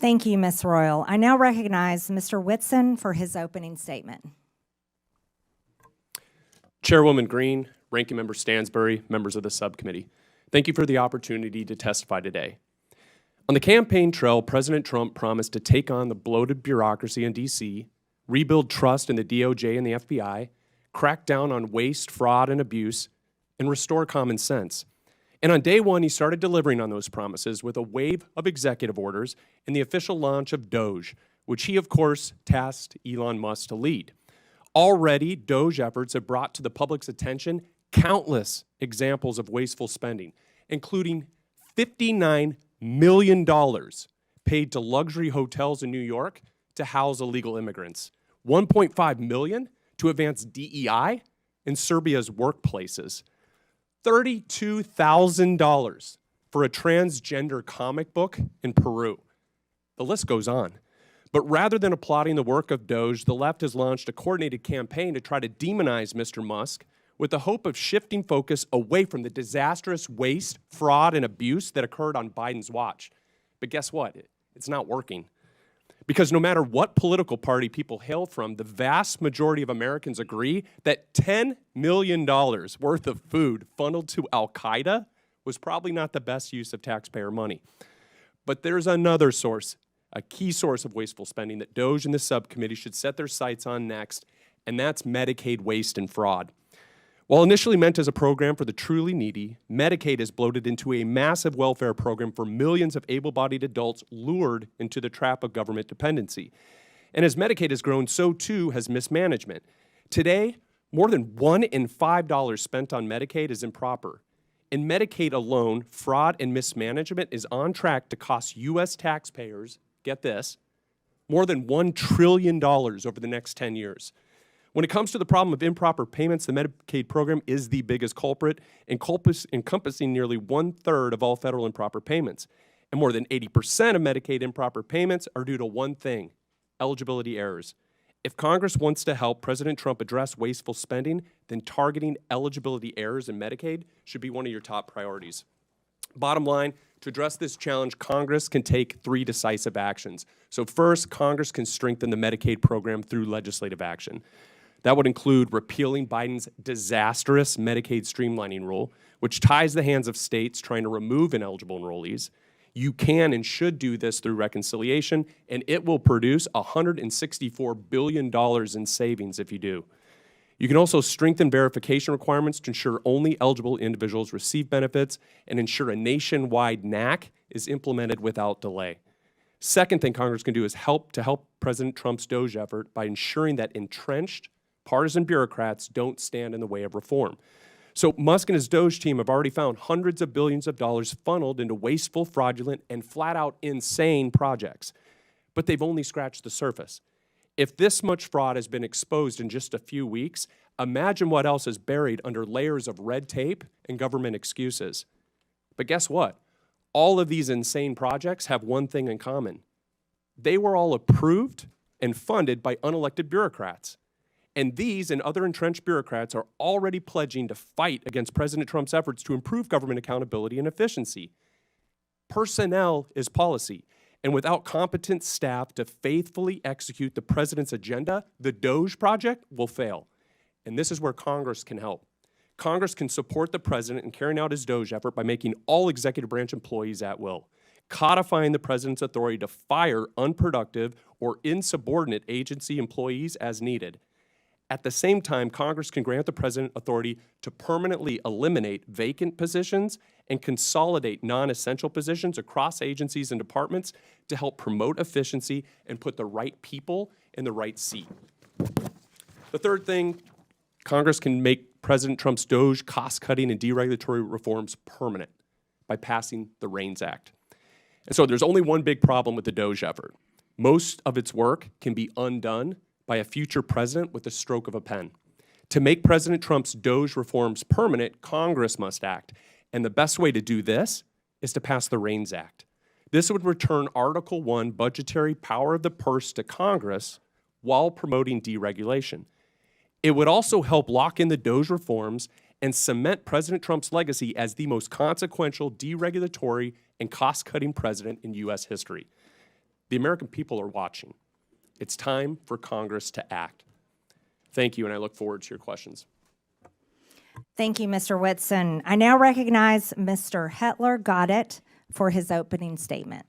Thank you, Ms. Royal. I now recognize Mr. Whitson for his opening statement. Chairwoman Green, Ranking Member Stansbury, members of the subcommittee, thank you for the opportunity to testify today. On the campaign trail, President Trump promised to take on the bloated bureaucracy in D.C., rebuild trust in the DOJ and the FBI, crack down on waste, fraud, and abuse, and restore common sense. And on day one, he started delivering on those promises with a wave of executive orders and the official launch of Doge, which he, of course, tasked Elon Musk to lead. Already, Doge efforts have brought to the public's attention countless examples of wasteful spending, including $59 million paid to luxury hotels in New York to house illegal immigrants, $1.5 million to advance DEI in Serbia's workplaces, $32,000 for a transgender comic book in Peru. The list goes on. But rather than applauding the work of Doge, the left has launched a coordinated campaign to try to demonize Mr. Musk with the hope of shifting focus away from the disastrous waste, fraud, and abuse that occurred on Biden's watch. But guess what? It's not working. Because no matter what political party people hail from, the vast majority of Americans agree that $10 million worth of food funneled to Al-Qaeda was probably not the best use of taxpayer money. But there's another source, a key source of wasteful spending that Doge and the subcommittee should set their sights on next, and that's Medicaid waste and fraud. While initially meant as a program for the truly needy, Medicaid has bloated into a massive welfare program for millions of able-bodied adults lured into the trap of government dependency. And as Medicaid has grown, so too has mismanagement. Today, more than $1 in $5 spent on Medicaid is improper. In Medicaid alone, fraud and mismanagement is on track to cost U.S. taxpayers, get this, more than $1 trillion over the next 10 years. When it comes to the problem of improper payments, the Medicaid program is the biggest culprit, encompassing nearly 1/3 of all federal improper payments. And more than 80% of Medicaid improper payments are due to one thing: eligibility errors. If Congress wants to help President Trump address wasteful spending, then targeting eligibility errors in Medicaid should be one of your top priorities. Bottom line, to address this challenge, Congress can take 3 decisive actions. So first, Congress can strengthen the Medicaid program through legislative action. That would include repealing Biden's disastrous Medicaid streamlining rule, which ties the hands of states trying to remove ineligible enrollees. You can and should do this through reconciliation, and it will produce $164 billion in savings if you do. You can also strengthen verification requirements to ensure only eligible individuals receive benefits and ensure a nationwide NAC is implemented without delay. Second thing Congress can do is help President Trump's Doge effort by ensuring that entrenched partisan bureaucrats don't stand in the way of reform. So Musk and his Doge team have already found hundreds of billions of dollars funneled into wasteful, fraudulent, and flat-out insane projects. But they've only scratched the surface. If this much fraud has been exposed in just a few weeks, imagine what else is buried under layers of red tape and government excuses. But guess what? All of these insane projects have one thing in common. They were all approved and funded by unelected bureaucrats. And these and other entrenched bureaucrats are already pledging to fight against President Trump's efforts to improve government accountability and efficiency. Personnel is policy, and without competent staff to faithfully execute the president's agenda, the Doge project will fail. And this is where Congress can help. Congress can support the president in carrying out his Doge effort by making all executive branch employees at will, codifying the president's authority to fire unproductive or insubordinate agency employees as needed. At the same time, Congress can grant the president authority to permanently eliminate vacant positions and consolidate non-essential positions across agencies and departments to help promote efficiency and put the right people in the right seat. The third thing, Congress can make President Trump's Doge cost-cutting and deregulatory reforms permanent by passing the REINS Act. And so there's only one big problem with the Doge effort. Most of its work can be undone by a future president with the stroke of a pen. To make President Trump's Doge reforms permanent, Congress must act. And the best way to do this is to pass the REINS Act. This would return Article 1 budgetary power of the purse to Congress while promoting deregulation. It would also help lock in the Doge reforms and cement President Trump's legacy as the most consequential deregulatory and cost-cutting president in U.S. history. The American people are watching. It's time for Congress to act. Thank you, and I look forward to your questions. Thank you, Mr. Whitson. I now recognize Mr. Hetler Goddett for his opening statement.